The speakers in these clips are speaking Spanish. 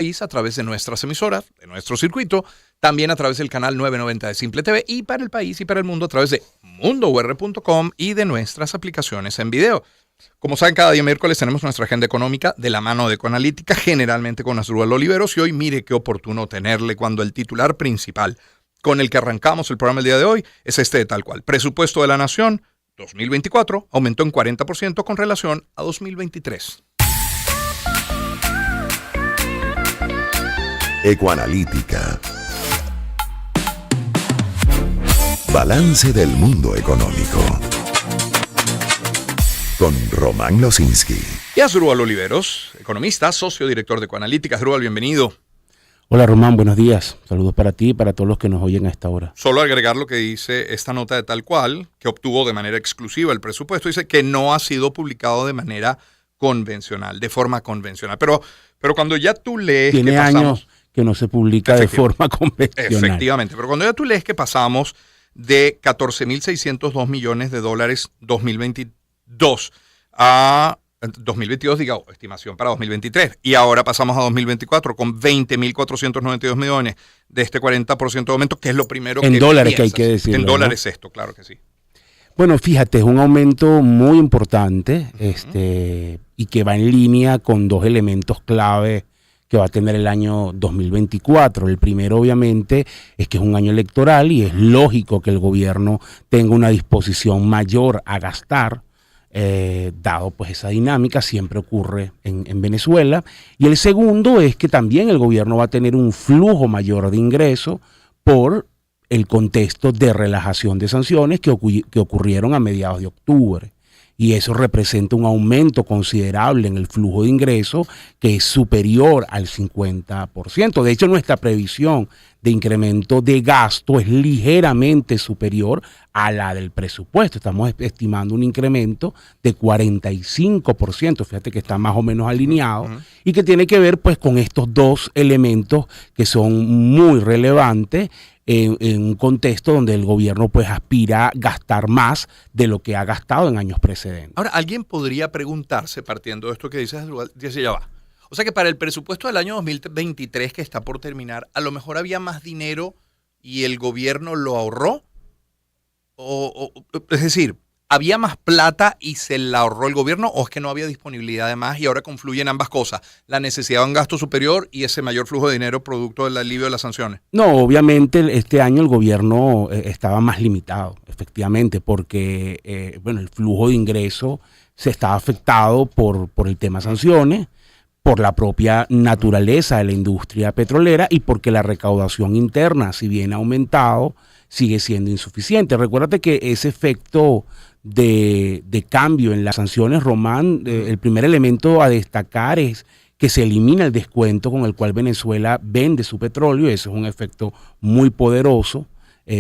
a través de nuestras emisoras, de nuestro circuito, también a través del canal 990 de Simple TV y para el país y para el mundo a través de mundour.com y de nuestras aplicaciones en video. Como saben, cada día miércoles tenemos nuestra agenda económica de la mano de Ecoanalítica, generalmente con Asdrúbal Oliveros, y hoy mire qué oportuno tenerle cuando el titular principal con el que arrancamos el programa el día de hoy es este de tal cual. Presupuesto de la Nación 2024 aumentó en 40% con relación a 2023. Ecoanalítica. Balance del mundo económico. Con Román Losinski. Y Asdrúbal Oliveros, economista, socio director de Ecoanalítica. Asdrúbal, bienvenido. Hola Román, buenos días. Saludos para ti y para todos los que nos oyen a esta hora. Solo agregar lo que dice esta nota de tal cual, que obtuvo de manera exclusiva el presupuesto, dice que no ha sido publicado de manera convencional, de forma convencional. Pero cuando ya tú lees Tiene que pasamos, años que no se publica de forma convencional. Efectivamente, pero cuando ya tú lees que pasamos de 14.602 millones de dólares 2022 a 2022, digo, estimación para 2023, y ahora pasamos a 2024 con 20.492 millones de este 40% de aumento, que es lo primero en que dólares piensas. que hay que decirlo, En dólares ¿no? esto, claro que sí. Bueno, fíjate, es un aumento muy importante y que va en línea con dos elementos clave que va a tener el año 2024. El primero, obviamente, es que es un año electoral y es lógico que el gobierno tenga una disposición mayor a gastar, dado pues esa dinámica, siempre ocurre en Venezuela. Y el segundo es que también el gobierno va a tener un flujo mayor de ingresos por el contexto de relajación de sanciones que ocurrieron a mediados de octubre. Y eso representa un aumento considerable en el flujo de ingresos que es superior al 50%. De hecho, nuestra previsión de incremento de gasto es ligeramente superior a la del presupuesto. Estamos estimando un incremento de 45%. Fíjate que está más o menos alineado y que tiene que ver pues con estos dos elementos que son muy relevantes en un contexto donde el gobierno pues aspira a gastar más de lo que ha gastado en años precedentes. Ahora, alguien podría preguntarse, partiendo de esto que dices, dice ya va. O sea que para el presupuesto del año 2023 que está por terminar, a lo mejor había más dinero y el gobierno lo ahorró. Es decir, ¿había más plata y se la ahorró el gobierno o es que no había disponibilidad de más y ahora confluyen ambas cosas? La necesidad de un gasto superior y ese mayor flujo de dinero producto del alivio de las sanciones. No, obviamente este año el gobierno estaba más limitado, efectivamente, porque el flujo de ingresos se estaba afectado por el tema sanciones, por la propia naturaleza de la industria petrolera y porque la recaudación interna, si bien ha aumentado, sigue siendo insuficiente. Recuérdate que ese efecto de cambio en las sanciones, Román, el primer elemento a destacar es que se elimina el descuento con el cual Venezuela vende su petróleo. Eso es un efecto muy poderoso,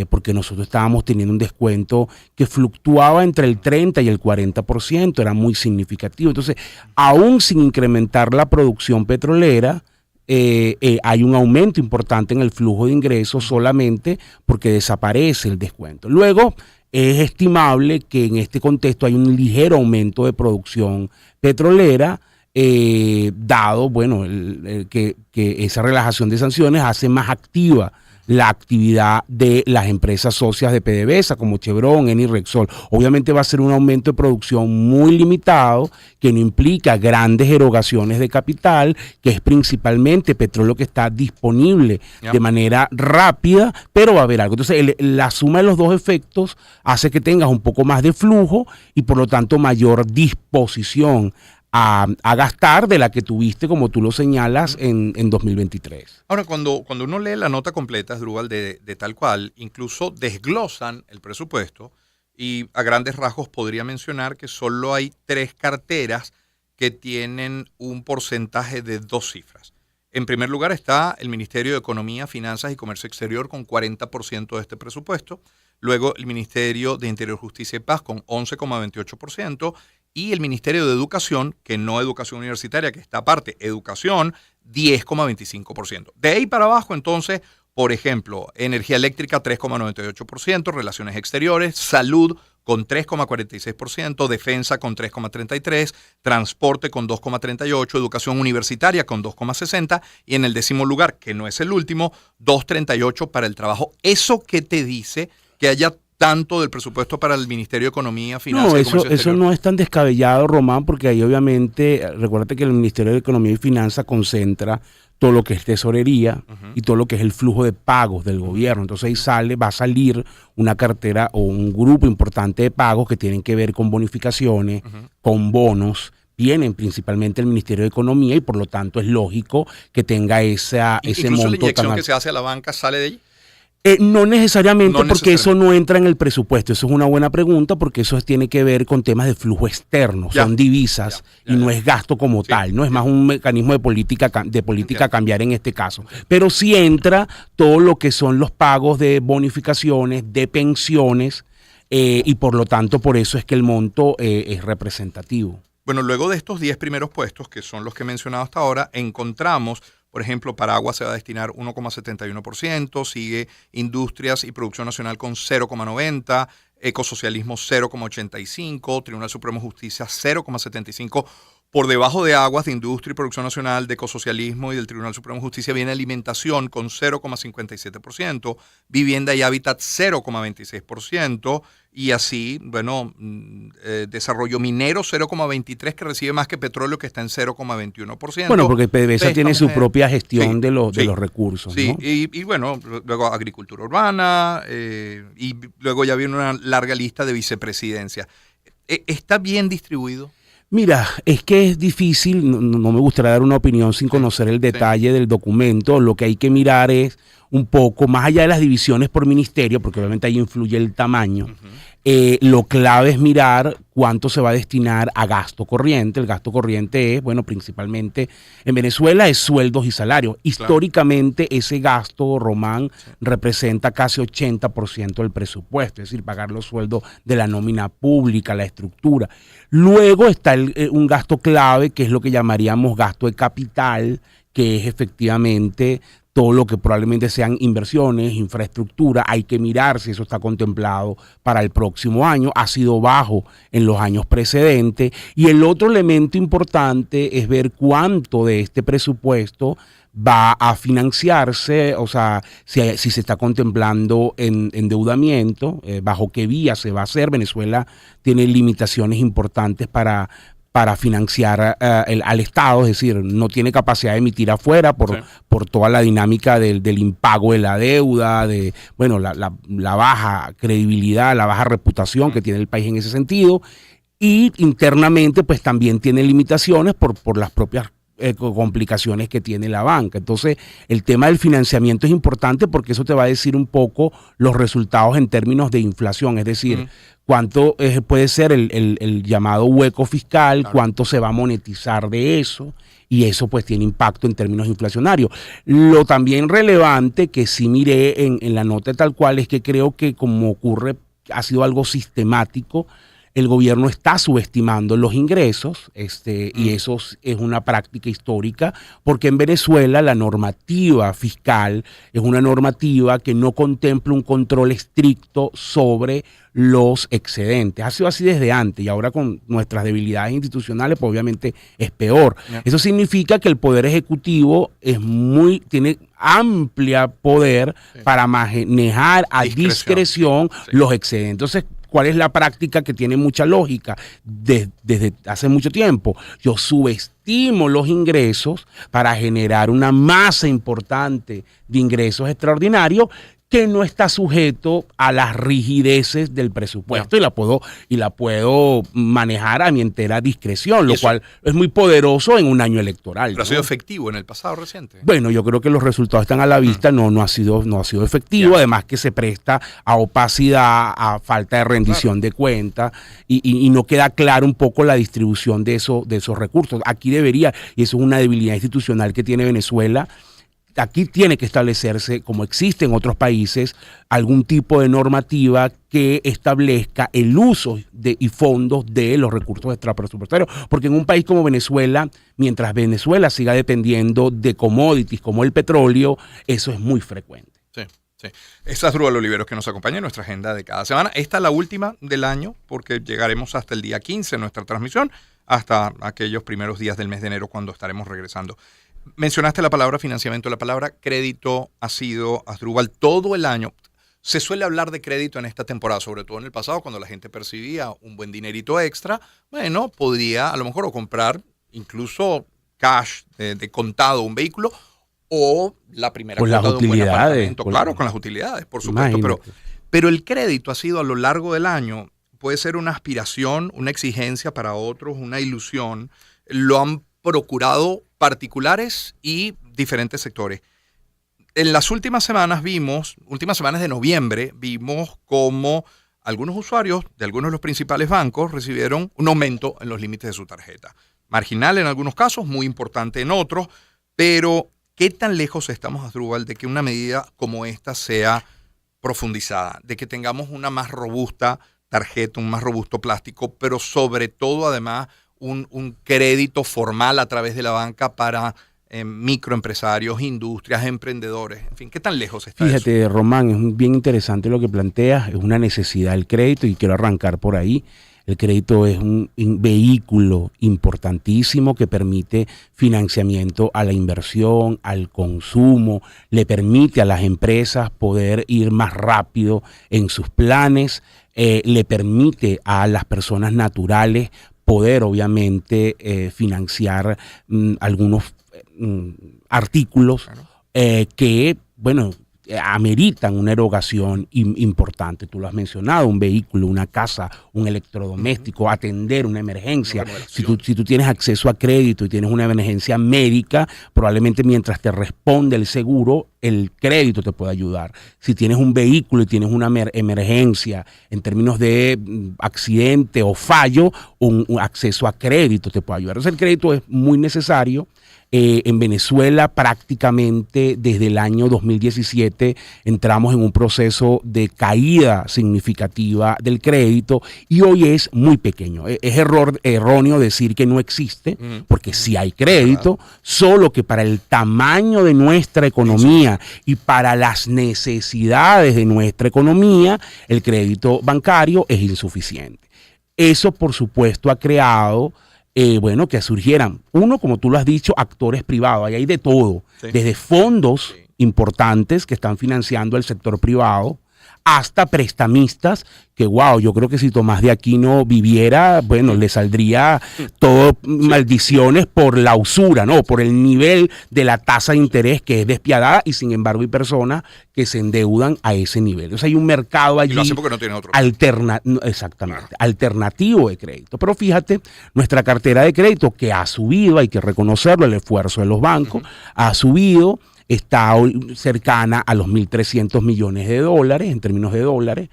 porque nosotros estábamos teniendo un descuento que fluctuaba entre el 30 y el 40%, era muy significativo. Entonces, aún sin incrementar la producción petrolera, hay un aumento importante en el flujo de ingresos solamente porque desaparece el descuento. Luego, es estimable que en este contexto hay un ligero aumento de producción petrolera, dado que esa relajación de sanciones hace más activa la actividad de las empresas socias de PDVSA como Chevron, Eni, Repsol. Obviamente va a ser un aumento de producción muy limitado que no implica grandes erogaciones de capital, que es principalmente petróleo que está disponible de manera rápida, pero va a haber algo. Entonces la suma de los dos efectos hace que tengas un poco más de flujo y por lo tanto mayor disposición a gastar de la que tuviste, como tú lo señalas, en 2023. Ahora, cuando uno lee la nota completa, Asdrúbal, de tal cual, incluso desglosan el presupuesto y a grandes rasgos podría mencionar que solo hay 3 carteras que tienen un porcentaje de 2 cifras. En primer lugar está el Ministerio de Economía, Finanzas y Comercio Exterior con 40% de este presupuesto. Luego el Ministerio de Interior, Justicia y Paz con 11,28%. Y el Ministerio de Educación, que no educación universitaria, que está aparte, educación, 10,25%. De ahí para abajo, entonces, por ejemplo, energía eléctrica, 3,98%, relaciones exteriores, salud, con 3,46%, defensa con 3,33%, transporte con 2,38%, educación universitaria con 2,60% y en el 10º lugar, que no es el último, 2,38% para el trabajo. ¿Eso qué te dice que haya tanto del presupuesto para el Ministerio de Economía, Finanzas y Comercio Eso Exterior? no es tan descabellado, Román, porque ahí obviamente, recuérdate que el Ministerio de Economía y Finanzas concentra todo lo que es tesorería y todo lo que es el flujo de pagos del gobierno. Entonces ahí va a salir una cartera o un grupo importante de pagos que tienen que ver con bonificaciones, con bonos. Vienen principalmente el Ministerio de Economía y por lo tanto es lógico que tenga ese Incluso monto la inyección tan que alto. se hace a la banca sale de allí. No necesariamente, No porque eso necesariamente. no entra en el presupuesto. Eso es una buena pregunta porque eso tiene que ver con temas de flujo externo, Ya, son divisas ya, y no ya. es gasto como Sí, tal, no es más un mecanismo de política Entiendo. cambiar en este caso. Pero sí entra todo lo que son los pagos de bonificaciones, de pensiones y por lo tanto por eso es que el monto es representativo. Bueno, luego de estos 10 primeros puestos, que son los que he mencionado hasta ahora, encontramos, por ejemplo, para agua se va a destinar 1,71%, sigue industrias y producción nacional con 0,90%, ecosocialismo 0,85%, Tribunal Supremo de Justicia 0,75%. Por debajo de aguas, de industria y producción nacional, de ecosocialismo y del Tribunal Supremo de Justicia viene alimentación con 0,57%, vivienda y hábitat 0,26%, y así, bueno, desarrollo minero 0,23%, que recibe más que petróleo, que está en 0,21%. Bueno, porque PDVSA tiene su propia gestión Sí, de los sí, recursos, sí, ¿no? y bueno, luego agricultura urbana, y luego ya viene una larga lista de vicepresidencias. ¿Está bien distribuido? Mira, es que es difícil, no me gustaría dar una opinión sin conocer el detalle del documento. Lo que hay que mirar es un poco, más allá de las divisiones por ministerio, porque obviamente ahí influye el tamaño, lo clave es mirar cuánto se va a destinar a gasto corriente. El gasto corriente es, bueno, principalmente en Venezuela es sueldos y salarios. Históricamente ese gasto, Román, representa casi 80% del presupuesto, es decir, pagar los sueldos de la nómina pública, la estructura. Luego está un gasto clave, que es lo que llamaríamos gasto de capital, que es efectivamente todo lo que probablemente sean inversiones, infraestructura. Hay que mirar si eso está contemplado para el próximo año. Ha sido bajo en los años precedentes. Y el otro elemento importante es ver cuánto de este presupuesto va a financiarse, o sea, si se está contemplando endeudamiento, bajo qué vía se va a hacer. Venezuela tiene limitaciones importantes para financiar al Estado, es decir, no tiene capacidad de emitir afuera por toda la dinámica del impago de la deuda, de bueno, la baja credibilidad, la baja reputación que tiene el país en ese sentido, y internamente pues también tiene limitaciones por las propias complicaciones que tiene la banca. Entonces, el tema del financiamiento es importante porque eso te va a decir un poco los resultados en términos de inflación, es decir, cuánto puede ser el llamado hueco fiscal, cuánto se va a monetizar de eso, y eso pues tiene impacto en términos inflacionarios. Lo también relevante que sí miré en la nota tal cual es que creo que como ocurre, ha sido algo sistemático, el gobierno está subestimando los ingresos, y eso es una práctica histórica, porque en Venezuela la normativa fiscal es una normativa que no contempla un control estricto sobre los excedentes. Ha sido así desde antes y ahora con nuestras debilidades institucionales, pues obviamente es peor. Eso significa que el Poder Ejecutivo tiene amplia poder para manejar a discreción los excedentes. Entonces, ¿cuál es la práctica que tiene mucha lógica? Desde hace mucho tiempo, yo subestimo los ingresos para generar una masa importante de ingresos extraordinarios que no está sujeto a las rigideces del presupuesto y la puedo manejar a mi entera discreción, lo cual es muy poderoso en un año electoral. Pero ha sido efectivo en el pasado reciente. Bueno, yo creo que los resultados están a la vista, no ha sido efectivo, además que se presta a opacidad, a falta de rendición de cuentas y no queda claro un poco la distribución de esos recursos. Aquí debería, y eso es una debilidad institucional que tiene Venezuela, aquí tiene que establecerse, como existe en otros países, algún tipo de normativa que establezca el uso y fondos de los recursos extrapresupuestarios. Porque en un país como Venezuela, mientras Venezuela siga dependiendo de commodities como el petróleo, eso es muy frecuente. Sí. Sí. Es Asdrúbal Oliveros que nos acompaña en nuestra agenda de cada semana. Esta es la última del año porque llegaremos hasta el día 15 en nuestra transmisión, hasta aquellos primeros días del mes de enero cuando estaremos regresando. Mencionaste la palabra financiamiento, la palabra crédito ha sido, Asdrúbal, todo el año. Se suele hablar de crédito en esta temporada, sobre todo en el pasado, cuando la gente percibía un buen dinerito extra. Bueno, podría a lo mejor o comprar incluso cash de contado un vehículo o la primera con cuota las de un buen utilidades. apartamento. Claro, con las utilidades, por supuesto. Pero el crédito ha sido a lo largo del año, puede ser una aspiración, una exigencia para otros, una ilusión. Lo han procurado particulares y diferentes sectores. En las últimas semanas de noviembre, vimos cómo algunos usuarios de algunos de los principales bancos recibieron un aumento en los límites de su tarjeta. Marginal en algunos casos, muy importante en otros, pero ¿qué tan lejos estamos, Asdrúbal, de que una medida como esta sea profundizada? De que tengamos una más robusta tarjeta, un más robusto plástico, pero sobre todo, además, un crédito formal a través de la banca para microempresarios, industrias, emprendedores, en fin, ¿qué tan lejos está eso? Fíjate, Román, es bien interesante lo que planteas, es una necesidad el crédito y quiero arrancar por ahí. El crédito es un vehículo importantísimo que permite financiamiento a la inversión, al consumo, le permite a las empresas poder ir más rápido en sus planes, le permite a las personas naturales poder obviamente financiar algunos artículos que, bueno, ameritan una erogación importante. Tú lo has mencionado, un vehículo, una casa, un electrodoméstico, atender una emergencia. Si tú tienes acceso a crédito y tienes una emergencia médica, probablemente mientras te responde el seguro, el crédito te puede ayudar. Si tienes un vehículo y tienes una emergencia en términos de accidente o fallo, un acceso a crédito te puede ayudar. Entonces el crédito es muy necesario. En Venezuela prácticamente desde el año 2017 entramos en un proceso de caída significativa del crédito y hoy es muy pequeño. Es erróneo decir que no existe, porque sí hay crédito, solo que para el tamaño de nuestra economía y para las necesidades de nuestra economía, el crédito bancario es insuficiente. Eso, por supuesto, ha creado que surgieran, uno, como tú lo has dicho, actores privados, ahí hay de todo, desde fondos importantes que están financiando el sector privado, hasta prestamistas que, yo creo que si Tomás de Aquino viviera, bueno, le saldría todo maldiciones por la usura, ¿no? Por el nivel de la tasa de interés que es despiadada y sin embargo hay personas que se endeudan a ese nivel. O sea, hay un mercado allí. Y lo hacen porque no tienen otro. Exactamente, alternativo de crédito. Pero fíjate, nuestra cartera de crédito que ha subido, hay que reconocerlo, el esfuerzo de los bancos, ha subido. Está cercana a los 1.300 millones de dólares, en términos de dólares.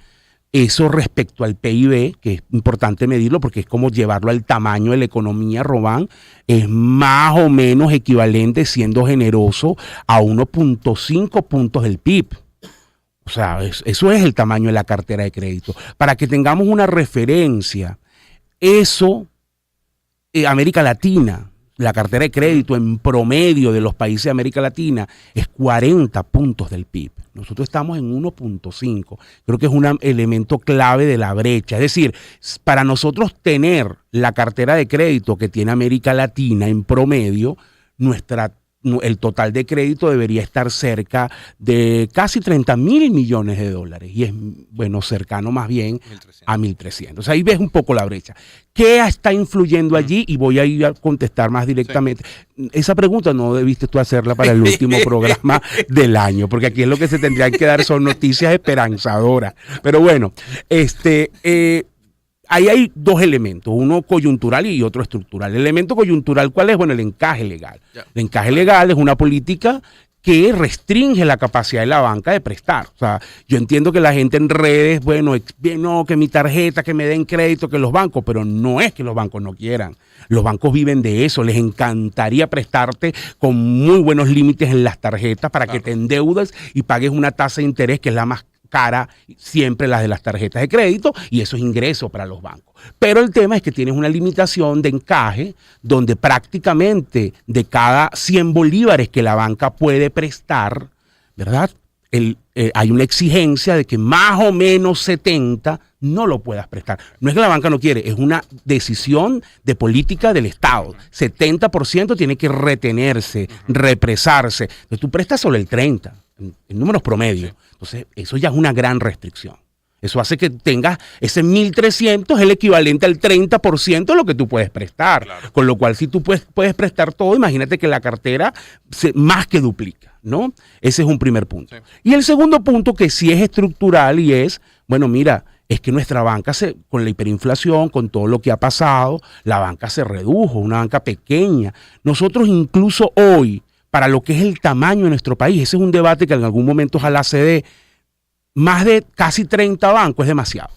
Eso respecto al PIB, que es importante medirlo porque es como llevarlo al tamaño de la economía, Román, es más o menos equivalente, siendo generoso, a 1.5 puntos del PIB. O sea, eso es el tamaño de la cartera de crédito. Para que tengamos una referencia, eso, América Latina, la cartera de crédito en promedio de los países de América Latina es 40 puntos del PIB. Nosotros estamos en 1.5. Creo que es un elemento clave de la brecha. Es decir, para nosotros tener la cartera de crédito que tiene América Latina en promedio, el total de crédito debería estar cerca de casi 30.000 millones de dólares y es, bueno, cercano más bien 1.300. A 1.300. O sea, ahí ves un poco la brecha. ¿Qué está influyendo allí? Y voy a ir a contestar más directamente. Sí. Esa pregunta no debiste tú hacerla para el último programa del año, porque aquí es lo que se tendrían que dar son noticias esperanzadoras. Pero bueno, ahí hay dos elementos, uno coyuntural y otro estructural. El elemento coyuntural, ¿cuál es? Bueno, el encaje legal. El encaje legal es una política que restringe la capacidad de la banca de prestar. O sea, yo entiendo que la gente en redes, no, que mi tarjeta, que me den crédito, que los bancos, pero no es que los bancos no quieran. Los bancos viven de eso, les encantaría prestarte con muy buenos límites en las tarjetas para que te endeudes y pagues una tasa de interés que es la más cara, siempre las de las tarjetas de crédito, y eso es ingreso para los bancos. Pero el tema es que tienes una limitación de encaje donde prácticamente de cada 100 bolívares que la banca puede prestar, ¿verdad? hay una exigencia de que más o menos 70 no lo puedas prestar. No es que la banca no quiere, es una decisión de política del Estado. 70% tiene que retenerse, represarse. Entonces tú prestas solo el 30%, en números promedios. Entonces eso ya es una gran restricción. Eso hace que tengas ese 1.300, el equivalente al 30% de lo que tú puedes prestar. Claro. Con lo cual, si tú puedes prestar todo, imagínate que la cartera más que duplica, ¿no? Ese es un primer punto. Sí. Y el segundo punto, que sí es estructural y es, bueno, mira, es que nuestra banca, con la hiperinflación, con todo lo que ha pasado, la banca se redujo, una banca pequeña. Nosotros incluso hoy, para lo que es el tamaño de nuestro país, ese es un debate que en algún momento ojalá se dé, más de casi 30 bancos es demasiado.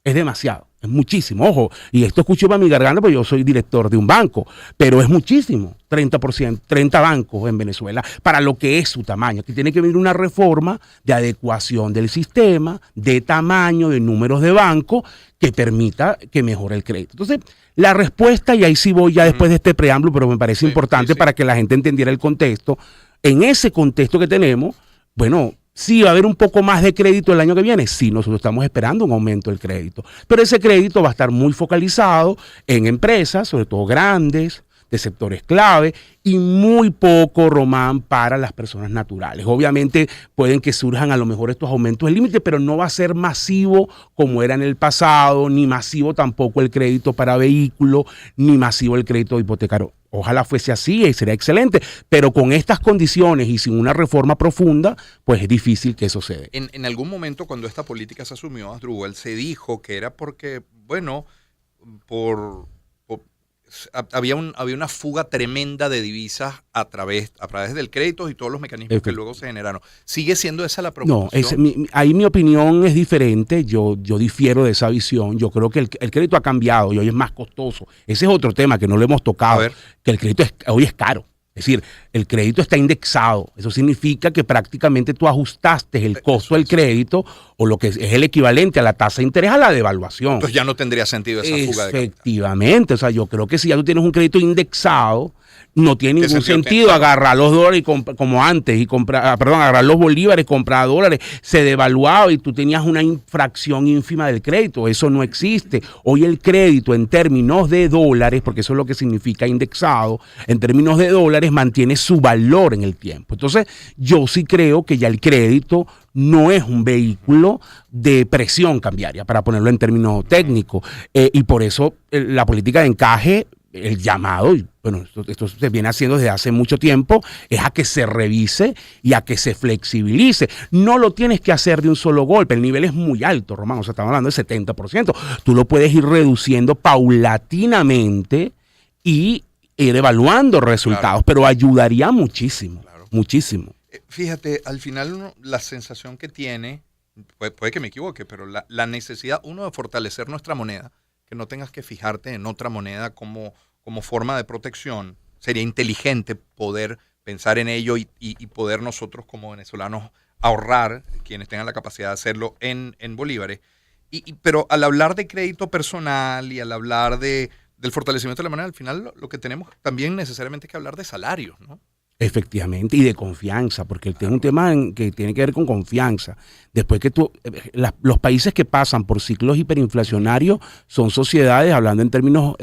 Es demasiado, es muchísimo. Ojo, y esto escucho para mi garganta porque yo soy director de un banco, pero es muchísimo, 30%, 30 bancos en Venezuela para lo que es su tamaño. Aquí tiene que venir una reforma de adecuación del sistema, de tamaño, de números de bancos, que permita que mejore el crédito. Entonces, la respuesta, y ahí sí voy ya después de este preámbulo, pero me parece importante para que la gente entendiera el contexto. En ese contexto que tenemos, bueno, sí, va a haber un poco más de crédito el año que viene. Sí, nosotros estamos esperando un aumento del crédito. Pero ese crédito va a estar muy focalizado en empresas, sobre todo grandes, de sectores clave, y muy poco, Román, para las personas naturales. Obviamente pueden que surjan a lo mejor estos aumentos del límite, pero no va a ser masivo como era en el pasado, ni masivo tampoco el crédito para vehículos, ni masivo el crédito hipotecario. Ojalá fuese así y sería excelente, pero con estas condiciones y sin una reforma profunda, pues es difícil que eso se dé. En algún momento, cuando esta política se asumió, Asdrúbal, se dijo que era porque, bueno, había una fuga tremenda de divisas a través del crédito y todos los mecanismos que luego se generaron. ¿Sigue siendo esa la preocupación? No, ahí mi opinión es diferente. Yo difiero de esa visión. Yo creo que el crédito ha cambiado y hoy es más costoso. Ese es otro tema que no lo hemos tocado, que el crédito hoy es caro. Es decir, el crédito está indexado. Eso significa que prácticamente tú ajustaste el costo del crédito o lo que es el equivalente a la tasa de interés a la devaluación. Entonces ya no tendría sentido esa fuga de capital. Efectivamente. O sea, yo creo que si ya tú tienes un crédito indexado, no tiene ningún sentido agarrar los dólares como antes y agarrar los bolívares, comprar dólares, se devaluaba y tú tenías una fracción ínfima del crédito. Eso no existe. Hoy el crédito en términos de dólares, porque eso es lo que significa indexado, en términos de dólares mantiene su valor en el tiempo. Entonces, yo sí creo que ya el crédito no es un vehículo de presión cambiaria, para ponerlo en términos técnicos. Y por eso la política de encaje, el llamado, y bueno, esto se viene haciendo desde hace mucho tiempo, es a que se revise y a que se flexibilice. No lo tienes que hacer de un solo golpe, el nivel es muy alto, Román, o sea, estamos hablando del 70%. Tú lo puedes ir reduciendo paulatinamente y ir evaluando resultados, pero ayudaría muchísimo, muchísimo. Fíjate, al final la sensación que tiene, puede que me equivoque, pero la necesidad, uno, de fortalecer nuestra moneda, que no tengas que fijarte en otra moneda como forma de protección. Sería inteligente poder pensar en ello y poder nosotros como venezolanos ahorrar, quienes tengan la capacidad de hacerlo, en bolívares. Pero al hablar de crédito personal y al hablar del fortalecimiento de la moneda, al final lo que tenemos también necesariamente que hablar de salarios, ¿no? Efectivamente, y de confianza, porque es un tema que tiene que ver con confianza. Después que los países que pasan por ciclos hiperinflacionarios son sociedades, hablando en términos,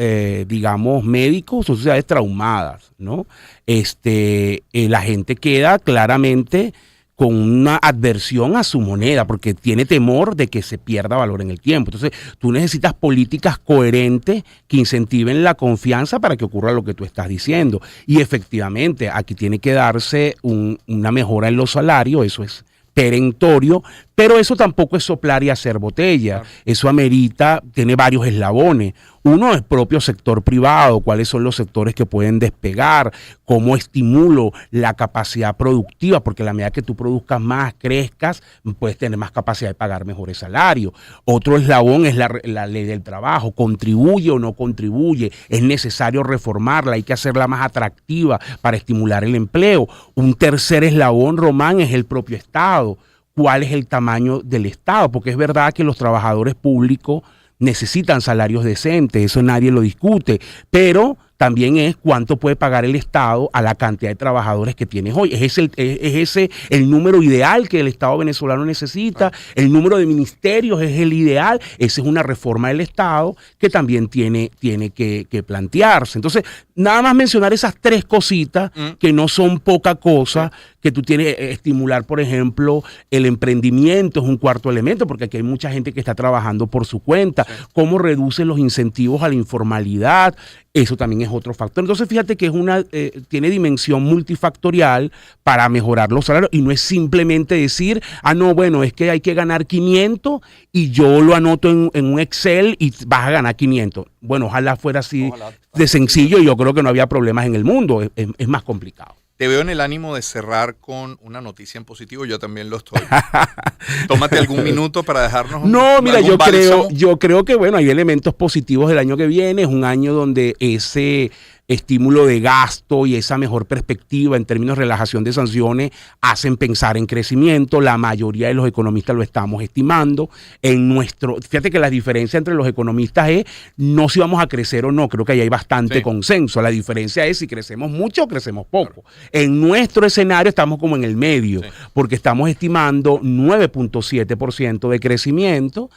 digamos, médicos, son sociedades traumadas, ¿no? La gente queda claramente con una adversión a su moneda, porque tiene temor de que se pierda valor en el tiempo. Entonces, tú necesitas políticas coherentes que incentiven la confianza para que ocurra lo que tú estás diciendo. Y efectivamente, aquí tiene que darse una mejora en los salarios, eso es perentorio, pero eso tampoco es soplar y hacer botella. Claro. Eso amerita, tiene varios eslabones. Uno es propio sector privado, cuáles son los sectores que pueden despegar, cómo estimulo la capacidad productiva, porque a la medida que tú produzcas más, crezcas, puedes tener más capacidad de pagar mejores salarios. Otro eslabón es la ley del trabajo, contribuye o no contribuye, es necesario reformarla, hay que hacerla más atractiva para estimular el empleo. Un tercer eslabón, Román, es el propio Estado. ¿Cuál es el tamaño del Estado? Porque es verdad que los trabajadores públicos necesitan salarios decentes, eso nadie lo discute, pero también es cuánto puede pagar el Estado a la cantidad de trabajadores que tienes hoy. Es ese el número ideal que el Estado venezolano necesita, el número de ministerios es el ideal, esa es una reforma del Estado que también tiene que plantearse. Entonces, nada más mencionar esas tres cositas que no son poca cosa, que tú tienes estimular, por ejemplo, el emprendimiento es un cuarto elemento, porque aquí hay mucha gente que está trabajando por su cuenta, cómo reducen los incentivos a la informalidad, eso también es otro factor. Entonces, fíjate que tiene dimensión multifactorial para mejorar los salarios y no es simplemente decir, no, bueno, es que hay que ganar 500 y yo lo anoto en un Excel y vas a ganar 500. Bueno, ojalá fuera así de sencillo y yo creo que no había problemas en el mundo, es más complicado. Te veo en el ánimo de cerrar con una noticia en positivo, yo también lo estoy. Tómate algún minuto para dejarnos No, mira, yo creo que bueno, hay elementos positivos del año que viene, es un año donde ese estímulo de gasto y esa mejor perspectiva en términos de relajación de sanciones hacen pensar en crecimiento. La mayoría de los economistas lo estamos estimando. Fíjate que la diferencia entre los economistas es no si vamos a crecer o no, creo que ahí hay bastante consenso. La diferencia es si crecemos mucho o crecemos poco. En nuestro escenario estamos como en el medio, porque estamos estimando 9.7% de crecimiento.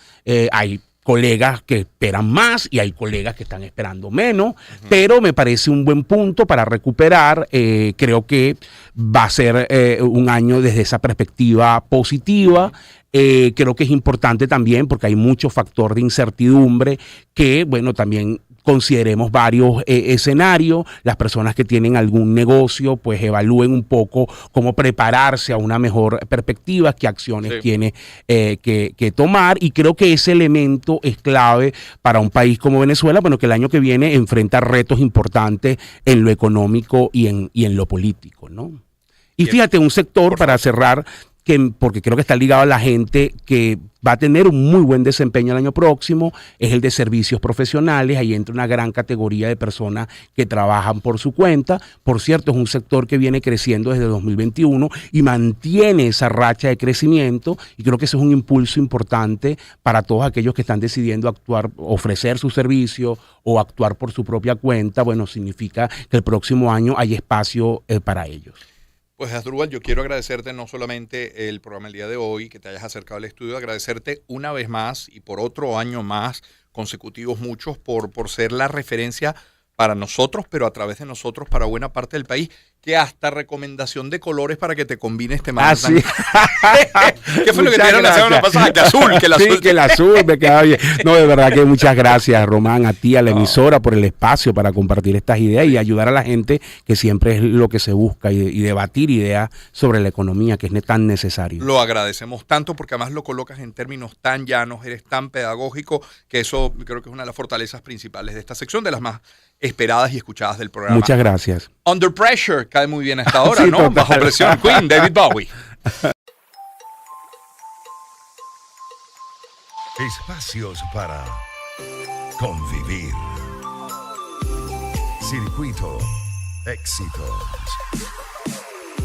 Hay colegas que esperan más y hay colegas que están esperando menos, pero me parece un buen punto para recuperar. Creo que va a ser un año desde esa perspectiva positiva. Creo que es importante también porque hay mucho factor de incertidumbre que, bueno, también consideremos varios escenarios. Las personas que tienen algún negocio, pues evalúen un poco cómo prepararse a una mejor perspectiva, qué acciones tiene que tomar. Y creo que ese elemento es clave para un país como Venezuela, bueno, que el año que viene enfrenta retos importantes en lo económico y en lo político, ¿no? Y fíjate, un sector para cerrar, porque creo que está ligado a la gente que va a tener un muy buen desempeño el año próximo, es el de servicios profesionales. Ahí entra una gran categoría de personas que trabajan por su cuenta. Por cierto, es un sector que viene creciendo desde 2021 y mantiene esa racha de crecimiento, y creo que eso es un impulso importante para todos aquellos que están decidiendo actuar, ofrecer su servicio o actuar por su propia cuenta. Bueno, significa que el próximo año hay espacio para ellos. Pues Asdrúbal, yo quiero agradecerte no solamente el programa el día de hoy, que te hayas acercado al estudio, agradecerte una vez más y por otro año más, consecutivos muchos, por ser la referencia para nosotros, pero a través de nosotros para buena parte del país, que hasta recomendación de colores para que te combines te mandan. Sí. ¿Qué fue lo que te dieron la semana pasada? Que azul, que el azul. Sí, que el azul me queda bien. No, de verdad que muchas gracias, Román, a ti, a la emisora, por el espacio para compartir estas ideas y ayudar a la gente, que siempre es lo que se busca, y debatir ideas sobre la economía, que es tan necesario. Lo agradecemos tanto porque además lo colocas en términos tan llanos, eres tan pedagógico, que eso creo que es una de las fortalezas principales de esta sección, de las más esperadas y escuchadas del programa. Muchas gracias. Under Pressure cae muy bien hasta ahora, Sí, ¿no? total. Bajo presión, Queen, David Bowie. Espacios para convivir. Circuito Éxitos.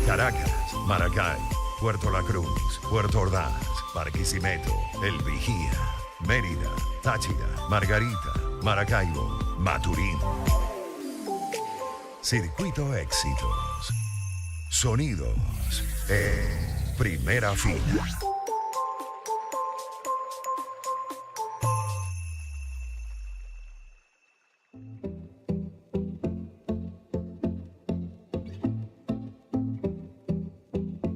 Caracas, Maracay, Puerto La Cruz, Puerto Ordaz, Barquisimeto, El Vigía, Mérida, Táchira, Margarita, Maracaibo, Maturín. Circuito Éxitos. Sonidos en primera fila.